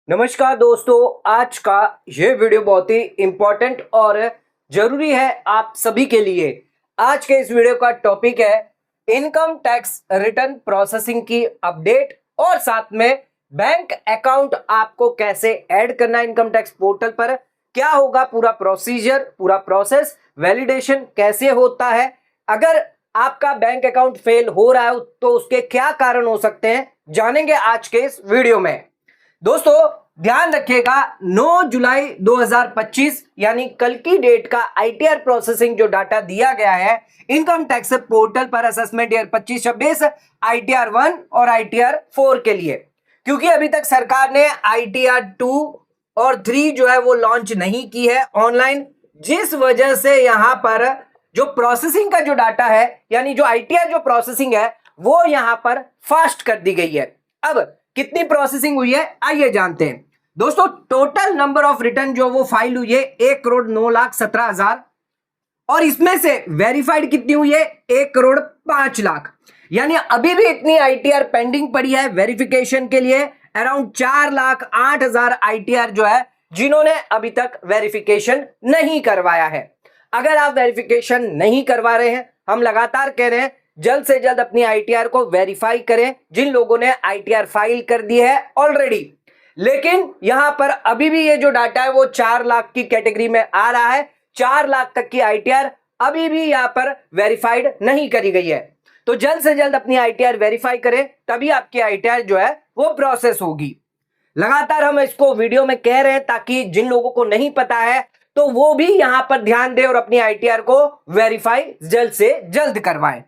नमस्कार दोस्तों, आज का ये वीडियो बहुत ही इंपॉर्टेंट और जरूरी है आप सभी के लिए। आज के इस वीडियो का टॉपिक है इनकम टैक्स रिटर्न प्रोसेसिंग की अपडेट और साथ में बैंक अकाउंट आपको कैसे ऐड करना है इनकम टैक्स पोर्टल पर, क्या होगा पूरा प्रोसीजर, पूरा प्रोसेस, वैलिडेशन कैसे होता है, अगर आपका बैंक अकाउंट फेल हो रहा है तो उसके क्या कारण हो सकते हैं, जानेंगे आज के इस वीडियो में। दोस्तों ध्यान रखिएगा, 9 जुलाई 2025 यानी कल की डेट का आईटीआर प्रोसेसिंग जो डाटा दिया गया है इनकम टैक्स पोर्टल पर असेसमेंट ईयर 25-26 आईटीआर 1 और आईटीआर 4 के लिए, क्योंकि अभी तक सरकार ने आईटीआर 2 और 3 जो है वो लॉन्च नहीं की है ऑनलाइन, जिस वजह से यहां पर जो प्रोसेसिंग का जो डाटा है यानी जो आईटीआर जो प्रोसेसिंग है वो यहां पर फास्ट कर दी गई है। अब कितनी प्रोसेसिंग हुई है आइए जानते हैं। दोस्तों टोटल नंबर ऑफ रिटर्न जो वो फाइल हुई है 1,09,17,000 और इसमें से वेरीफाइड कितनी हुई है 1,05,00,000, यानी अभी भी इतनी आईटीआर पेंडिंग पड़ी है वेरिफिकेशन के लिए। अराउंड 4,08,000 आईटीआर जो है जिन्होंने अभी तक वेरिफिकेशन नहीं करवाया है। अगर आप वेरिफिकेशन नहीं करवा रहे हैं, हम लगातार कह रहे हैं जल्द से जल्द अपनी आईटीआर को वेरीफाई करें। जिन लोगों ने आईटीआर फाइल कर दी है ऑलरेडी, लेकिन यहां पर अभी भी ये जो डाटा है वो 4 लाख की कैटेगरी में आ रहा है, 4 लाख तक की आईटीआर अभी भी यहां पर वेरीफाइड नहीं करी गई है। तो जल्द से जल्द अपनी आईटीआर वेरीफाई करें, तभी आपकी आईटीआर जो है वो प्रोसेस होगी। लगातार हम इसको वीडियो में कह रहे हैं ताकि जिन लोगों को नहीं पता है तो वो भी यहां पर ध्यान दें और अपनी आईटीआर को वेरीफाई जल्द से जल्द करवाएं।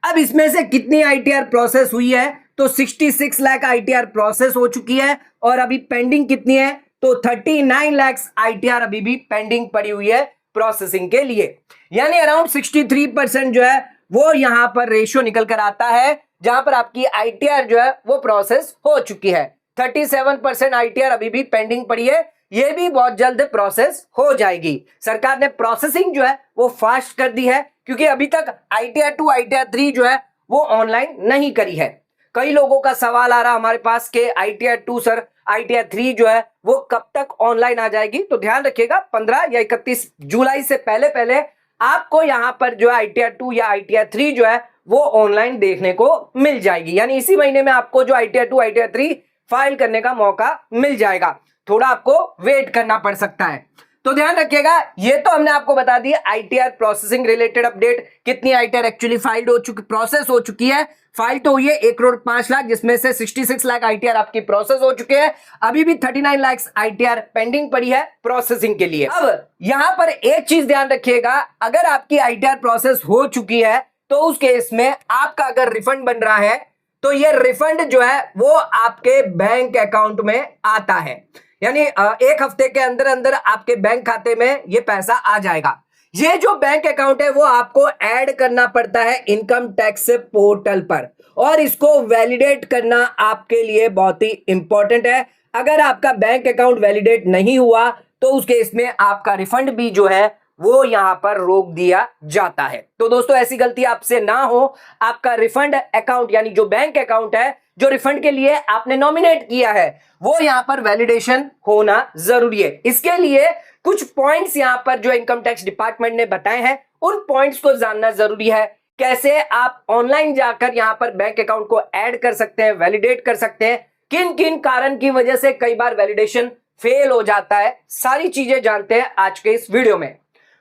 अब इसमें से कितनी आईटीआर प्रोसेस हुई है तो 66 लाख आईटीआर प्रोसेस हो चुकी है और अभी पेंडिंग कितनी है तो 39 लाख आईटीआर अभी भी पेंडिंग पड़ी हुई है प्रोसेसिंग के लिए। यानी अराउंड 63% जो है वो यहां पर रेशियो निकल कर आता है, जहां पर आपकी आईटीआर जो है वो प्रोसेस हो चुकी है। 37% आईटीआर अभी भी पेंडिंग पड़ी है, ये भी बहुत जल्द प्रोसेस हो जाएगी। सरकार ने प्रोसेसिंग जो है वो फास्ट कर दी है, क्योंकि अभी तक आईटीआर 2 आईटीआर 3 जो है वो ऑनलाइन नहीं करी है। कई लोगों का सवाल आ रहा हमारे पास के आईटीआर 2 सर आईटीआर 3 जो है वो कब तक ऑनलाइन आ जाएगी। तो ध्यान रखिएगा 15 या 31 जुलाई से पहले पहले आपको यहां पर जो है आईटीआर 2 या आईटीआर 3 जो है वो ऑनलाइन देखने को मिल जाएगी। यानी इसी महीने में आपको जो आईटीआर 2 आईटीआर 3 फाइल करने का मौका मिल जाएगा, थोड़ा आपको वेट करना पड़ सकता है। तो ध्यान रखिएगा, ये तो हमने आपको बता दिया आईटीआर प्रोसेसिंग रिलेटेड अपडेट, कितनी आईटीआर एक्चुअली फाइल्ड हो चुकी, प्रोसेस हो चुकी है। फाइल तो हुई है 1,05,00,000, जिसमें से 66 लाख आईटीआर आपकी प्रोसेस हो चुके हैं, अभी भी 39 लाख आईटीआर पेंडिंग पड़ी है प्रोसेसिंग के लिए। अब यहां पर एक चीज ध्यान रखिएगा, अगर आपकी आईटीआर प्रोसेस हो चुकी है तो उस केस में आपका अगर रिफंड बन रहा है तो ये रिफंड जो है वो आपके बैंक अकाउंट में आता है, यानी एक हफ्ते के अंदर अंदर आपके बैंक खाते में ये पैसा आ जाएगा। ये जो बैंक अकाउंट है वो आपको ऐड करना पड़ता है इनकम टैक्स पोर्टल पर, और इसको वैलिडेट करना आपके लिए बहुत ही इंपॉर्टेंट है। अगर आपका बैंक अकाउंट वैलिडेट नहीं हुआ तो उस केस में आपका रिफंड भी जो है वो यहां पर रोक दिया जाता है। तो दोस्तों ऐसी गलती आपसे ना हो, आपका रिफंड अकाउंट यानी जो बैंक अकाउंट है जो रिफंड के लिए आपने नॉमिनेट किया है वो यहां पर वैलिडेशन होना जरूरी है। इसके लिए कुछ पॉइंट्स यहां पर जो इनकम टैक्स डिपार्टमेंट ने बताए हैं उन पॉइंट्स को जानना जरूरी है। कैसे आप ऑनलाइन जाकर यहां पर बैंक अकाउंट को ऐड कर सकते हैं, वैलिडेट कर सकते हैं, किन किन कारण की वजह से कई बार वैलिडेशन फेल हो जाता है, सारी चीजें जानते हैं आज के इस वीडियो में।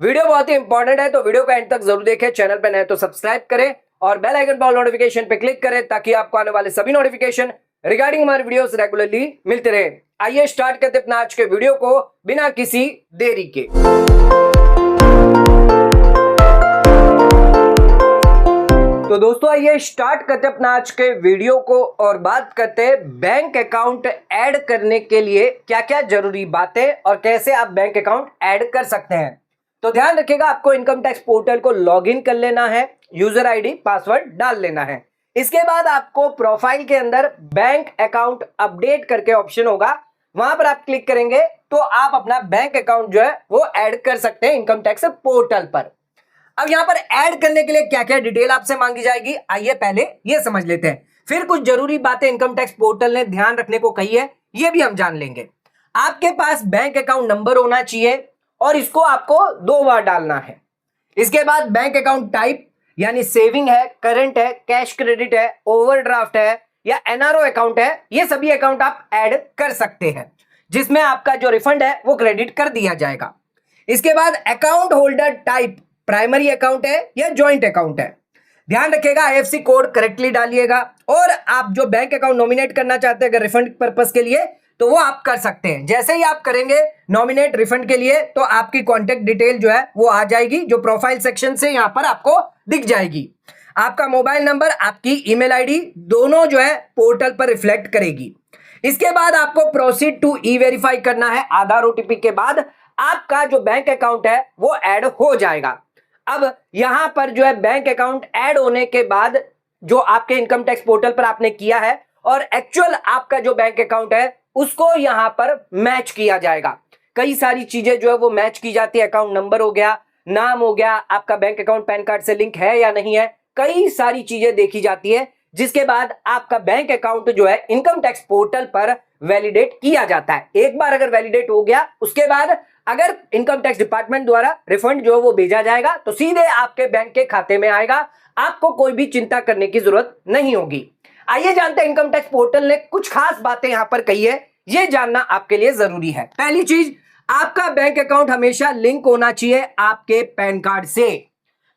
वीडियो बहुत ही इंपॉर्टेंट है तो वीडियो को एंड तक जरूर देखें। चैनल पर नए तो सब्सक्राइब करें और बेल आइकन पर नोटिफिकेशन पे क्लिक करें ताकि आपको आने वाले सभी नोटिफिकेशन रिगार्डिंग हमारे वीडियोस रेगुलरली मिलते रहे। आइए स्टार्ट करते अपना आज के वीडियो को बिना किसी देरी के। तो दोस्तों आइए स्टार्ट करते अपना आज के वीडियो को और बात करते हैं बैंक अकाउंट ऐड करने के लिए क्या क्या जरूरी बातें और कैसे आप बैंक अकाउंट ऐड कर सकते हैं। तो ध्यान रखिएगा, आपको इनकम टैक्स पोर्टल को लॉगिन कर लेना है, यूजर आईडी पासवर्ड डाल लेना है। इसके बाद आपको प्रोफाइल के अंदर बैंक अकाउंट अपडेट करके ऑप्शन होगा, वहां पर आप क्लिक करेंगे तो आप अपना बैंक अकाउंट जो है वो ऐड कर सकते हैं इनकम टैक्स पोर्टल पर। अब यहां पर ऐड करने के लिए क्या क्या डिटेल आपसे मांगी जाएगी, आइए पहले ये समझ लेते हैं। फिर कुछ जरूरी बातें इनकम टैक्स पोर्टल ने ध्यान रखने को कही है ये भी हम जान लेंगे। आपके पास बैंक अकाउंट नंबर होना चाहिए और इसको आपको 2 बार डालना है। इसके बाद बैंक अकाउंट टाइप यानी सेविंग है, करंट है, कैश क्रेडिट है, ओवरड्राफ्ट है या एनआरओ अकाउंट है, ये सभी अकाउंट आप ऐड कर सकते हैं जिसमें आपका जो रिफंड है वो क्रेडिट कर दिया जाएगा। इसके बाद account holder type primary account है या जॉइंट अकाउंट है। ध्यान रखिएगा आईएफएससी कोड करेक्टली डालिएगा और आप जो बैंक अकाउंट नॉमिनेट करना चाहते हैं अगर रिफंड पर्पस के लिए तो वो आप कर सकते हैं। जैसे ही आप करेंगे नॉमिनेट रिफंड के लिए तो आपकी कॉन्टेक्ट डिटेल जो है वो आ जाएगी, जो प्रोफाइल सेक्शन से यहां पर आपको दिख जाएगी। आपका मोबाइल नंबर, आपकी ईमेल आईडी दोनों जो है पोर्टल पर रिफ्लेक्ट करेगी। इसके बाद आपको प्रोसीड टू ई वेरीफाई करना है। आधार ओटीपी के बाद आपका जो बैंक अकाउंट है वो ऐड हो जाएगा। अब यहां पर जो है बैंक अकाउंट ऐड होने के बाद जो आपके इनकम टैक्स पोर्टल पर आपने किया है और एक्चुअल आपका जो बैंक अकाउंट है उसको यहां पर मैच किया जाएगा। कई सारी चीजें जो है वो मैच की जाती है। अकाउंट नंबर हो गया, नाम हो गया, आपका बैंक अकाउंट पैन कार्ड से लिंक है या नहीं है, कई सारी चीजें देखी जाती है जिसके बाद आपका बैंक अकाउंट जो है इनकम टैक्स पोर्टल पर वैलिडेट किया जाता है। एक बार अगर वैलिडेट हो गया उसके बाद अगर इनकम टैक्स डिपार्टमेंट द्वारा रिफंड जो है वो भेजा जाएगा तो सीधे आपके बैंक के खाते में आएगा। आपको कोई भी चिंता करने की जरूरत नहीं होगी। आइए जानते हैं इनकम टैक्स पोर्टल ने कुछ खास बातें यहां पर कही है, ये जानना आपके लिए जरूरी है। पहली चीज, आपका बैंक अकाउंट हमेशा लिंक होना चाहिए आपके पैन कार्ड से।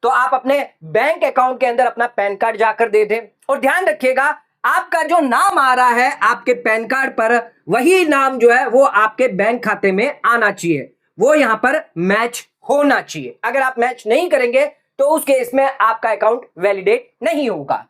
तो आप अपने बैंक अकाउंट के अंदर अपना पैन कार्ड जाकर दे दें और ध्यान रखिएगा आपका जो नाम आ रहा है आपके पैन कार्ड पर वही नाम जो है वो आपके बैंक खाते में आना चाहिए, वो यहां पर मैच होना चाहिए। अगर आप मैच नहीं करेंगे तो उस केस में आपका अकाउंट वैलिडेट नहीं होगा।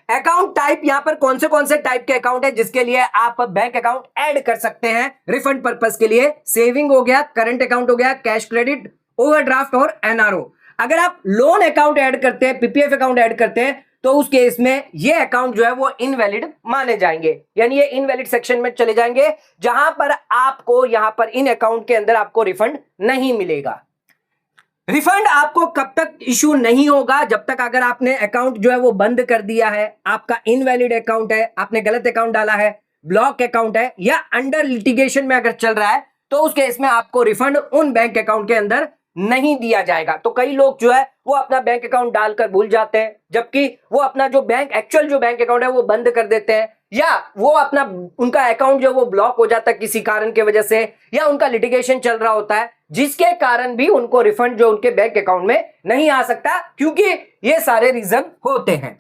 अकाउंट टाइप, यहां पर कौन से टाइप के अकाउंट है जिसके लिए आप बैंक अकाउंट ऐड कर सकते हैं रिफंड पर्पस के लिए। सेविंग हो गया, करंट अकाउंट हो गया, कैश क्रेडिट, ओवरड्राफ्ट और एनआरओ। अगर आप लोन अकाउंट ऐड करते हैं, पीपीएफ अकाउंट ऐड करते हैं तो उस केस में ये अकाउंट जो है वो इनवैलिड माने जाएंगे, यानी ये इनवैलिड सेक्शन में चले जाएंगे जहां पर आपको यहां पर इन अकाउंट के अंदर आपको रिफंड नहीं मिलेगा। रिफंड आपको कब तक इशू नहीं होगा? जब तक अगर आपने अकाउंट जो है वो बंद कर दिया है, आपका इनवैलिड अकाउंट है, आपने गलत अकाउंट डाला है, ब्लॉक अकाउंट है या अंडर लिटिगेशन में अगर चल रहा है तो उस केस में आपको रिफंड उन बैंक अकाउंट के अंदर नहीं दिया जाएगा। तो कई लोग जो है वो अपना बैंक अकाउंट डालकर भूल जाते हैं, जबकि वो अपना जो बैंक एक्चुअल जो बैंक अकाउंट है वो बंद कर देते हैं या वो अपना उनका अकाउंट जो वो ब्लॉक हो जाता है किसी कारण की वजह से या उनका लिटिगेशन चल रहा होता है जिसके कारण भी उनको रिफंड जो उनके बैंक अकाउंट में नहीं आ सकता, क्योंकि ये सारे रीजन होते हैं।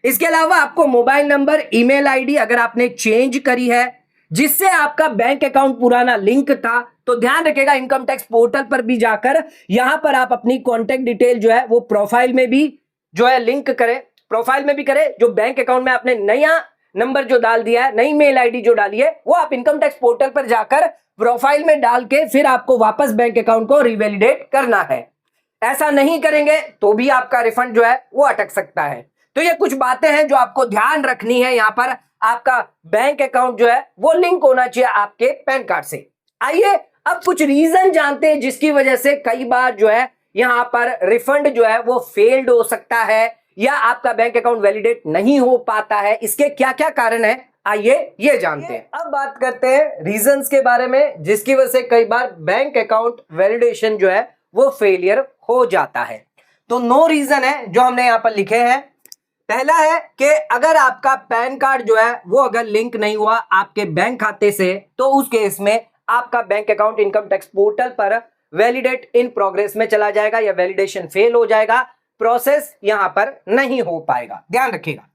इसके अलावा आपको मोबाइल नंबर, ईमेल आईडी अगर आपने चेंज करी है जिससे आपका बैंक अकाउंट पुराना लिंक था तो ध्यान रखिएगा इनकम टैक्स पोर्टल पर भी जाकर यहां पर आप अपनी कॉन्टेक्ट डिटेल जो है वो प्रोफाइल में भी जो है लिंक करें, प्रोफाइल में भी करें। जो बैंक अकाउंट में आपने नया नंबर जो डाल दिया है, नई मेल आईडी जो डाली है, वो आप इनकम टैक्स पोर्टल पर जाकर प्रोफाइल में डाल के फिर आपको वापस बैंक अकाउंट को रिवैलिडेट करना है। ऐसा नहीं करेंगे तो भी आपका रिफंड जो है वो अटक सकता है। तो ये कुछ बातें हैं जो आपको ध्यान रखनी है। यहां पर आपका बैंक अकाउंट जो है वो लिंक होना चाहिए आपके पैन कार्ड से। आइए अब कुछ रीजन जानते हैं जिसकी वजह से कई बार जो है यहां पर रिफंड जो है वो फेल्ड हो सकता है या आपका बैंक अकाउंट वैलिडेट नहीं हो पाता है। इसके क्या क्या कारण है, आइए ये जानते हैं। अब बात करते हैं रीजंस के बारे में जिसकी वजह से कई बार बैंक अकाउंट वैलिडेशन जो है वो फेलियर हो जाता है। तो 9 रीजन है जो हमने यहां पर लिखे हैं। पहला है कि अगर आपका पैन कार्ड जो है वो अगर लिंक नहीं हुआ आपके बैंक खाते से तो उस केस में आपका bank account income tax portal पर वैलिडेट इन प्रोग्रेस में चला जाएगा या वैलिडेशन फेल हो जाएगा, प्रोसेस यहां पर नहीं हो पाएगा। ध्यान रखिएगा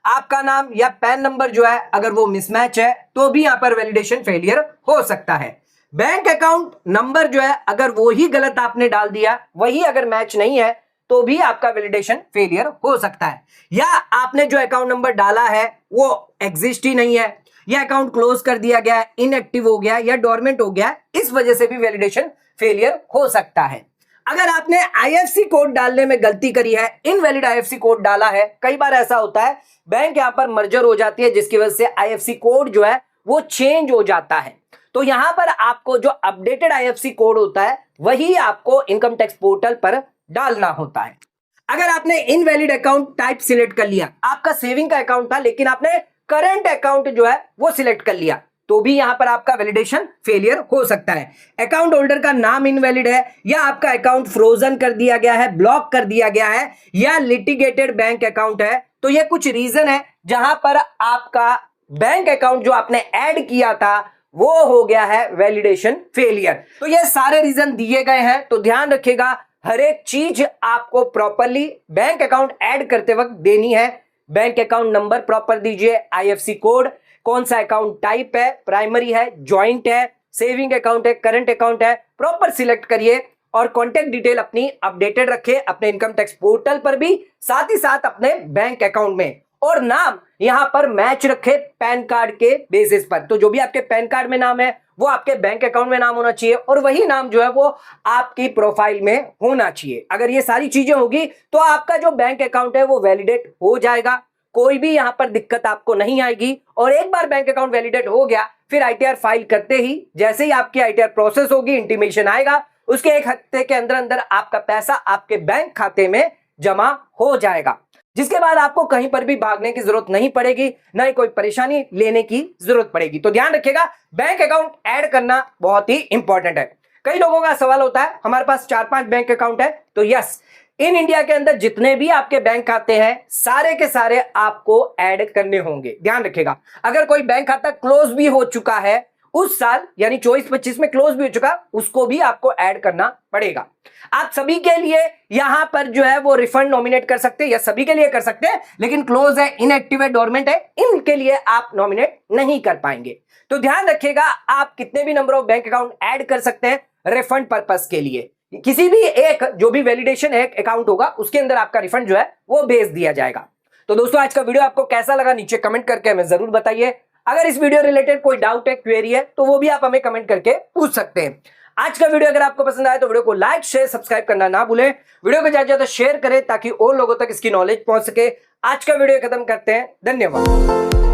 आपका नाम या पैन नंबर जो है अगर वो मिसमैच है तो भी यहां पर वैलिडेशन फेलियर हो सकता है। बैंक अकाउंट नंबर जो है अगर वो ही गलत आपने डाल दिया, वही अगर मैच नहीं है तो भी आपका वैलिडेशन फेलियर हो सकता है। या आपने जो अकाउंट नंबर डाला है वो एग्जिस्ट ही नहीं है, या अकाउंट क्लोज कर दिया गया, इनएक्टिव हो गया या डोरमेंट हो गया, इस वजह से भी वैलिडेशन फेलियर हो सकता है। अगर आपने आईएफएससी कोड डालने में गलती करी है, इनवैलिड आईएफएससी कोड डाला है, कई बार ऐसा होता है बैंक यहां पर मर्जर हो जाती है जिसकी वजह से आईएफएससी कोड जो है वो चेंज हो जाता है। तो यहां पर आपको जो अपडेटेड आईएफएससी कोड होता है वही आपको इनकम टैक्स पोर्टल पर डालना होता है। अगर आपने इनवैलिड अकाउंट टाइप सिलेक्ट कर लिया, आपका सेविंग का अकाउंट था लेकिन आपने करंट अकाउंट जो है वो सिलेक्ट कर लिया, तो भी यहां पर आपका वैलिडेशन फेलियर हो सकता है। अकाउंट होल्डर का नाम इनवैलिड है, या आपका अकाउंट फ्रोजन कर दिया गया है, ब्लॉक कर दिया गया है, या लिटिगेटेड बैंक अकाउंट है, तो ये कुछ रीजन है जहां पर आपका बैंक अकाउंट जो आपने ऐड किया था वो हो गया है वैलिडेशन फेलियर। तो ये सारे रीजन दिए गए हैं, तो ध्यान रखिएगा हर एक चीज आपको प्रॉपरली बैंक अकाउंट ऐड करते वक्त देनी है। बैंक अकाउंट नंबर प्रॉपर दीजिए, आईएफएससी कोड, कौन सा अकाउंट टाइप है, प्राइमरी है, जॉइंट है, सेविंग अकाउंट है, करंट अकाउंट है, प्रॉपर सिलेक्ट करिए और कॉन्टेक्ट डिटेल अपनी अपडेटेड रखिए अपने इनकम टैक्स पोर्टल पर भी, साथ ही साथ अपने बैंक अकाउंट में, और नाम यहां पर मैच रखे पैन कार्ड के बेसिस पर। तो जो भी आपके पैन कार्ड में नाम है वो आपके बैंक अकाउंट में नाम होना चाहिए, और वही नाम जो है वो आपकी प्रोफाइल में होना चाहिए। अगर ये सारी चीजें होगी तो आपका जो बैंक अकाउंट है वो वैलिडेट हो जाएगा, कोई भी यहां पर दिक्कत आपको नहीं आएगी। और एक बार बैंक अकाउंट वैलिडेट हो गया, फिर आईटीआर फाइल करते ही जैसे ही आपकी आईटीआर प्रोसेस होगी, इंटीमेशन आएगा, उसके एक हफ्ते के अंदर अंदर आपका पैसा आपके बैंक खाते में जमा हो जाएगा, जिसके बाद आपको कहीं पर भी भागने की जरूरत नहीं पड़ेगी, ना ही कोई परेशानी लेने की जरूरत पड़ेगी। तो ध्यान रखिएगा बैंक अकाउंट ऐड करना बहुत ही इंपॉर्टेंट है। कई लोगों का सवाल होता है हमारे पास 4-5 बैंक अकाउंट है, तो यस, इन इंडिया के अंदर जितने भी आपके बैंक खाते हैं सारे के सारे आपको ऐड करने होंगे। ध्यान रखिएगा अगर कोई बैंक खाता क्लोज भी हो चुका है उस साल, यानी 24-25 में क्लोज भी हो चुका, उसको भी आपको ऐड करना पड़ेगा। आप सभी के लिए यहां पर जो है वो रिफंड नॉमिनेट कर सकते हैं, या सभी के लिए कर सकते हैं, लेकिन क्लोज है, इनएक्टिव है, डोरमेंट है, इनके लिए आप नॉमिनेट नहीं कर पाएंगे। तो ध्यान रखिएगा आप कितने भी number of bank account add कर सकते हैं रिफंड पर्पस के लिए। किसी भी एक जो भी वैलिडेशन है अकाउंट होगा उसके अंदर आपका रिफंड जो है वो भेज दिया जाएगा। तो दोस्तों आज का वीडियो आपको कैसा लगा नीचे कमेंट करके हमें जरूर बताइए। अगर इस वीडियो रिलेटेड कोई डाउट है, क्वेरी है, तो वो भी आप हमें कमेंट करके पूछ सकते हैं। आज का वीडियो अगर आपको पसंद आए तो वीडियो को लाइक, शेयर, सब्सक्राइब करना ना भूलें। वीडियो को ज्यादा से ज्यादा शेयर करें ताकि और लोगों तक इसकी नॉलेज पहुंच सके। आज का वीडियो खत्म करते हैं, धन्यवाद।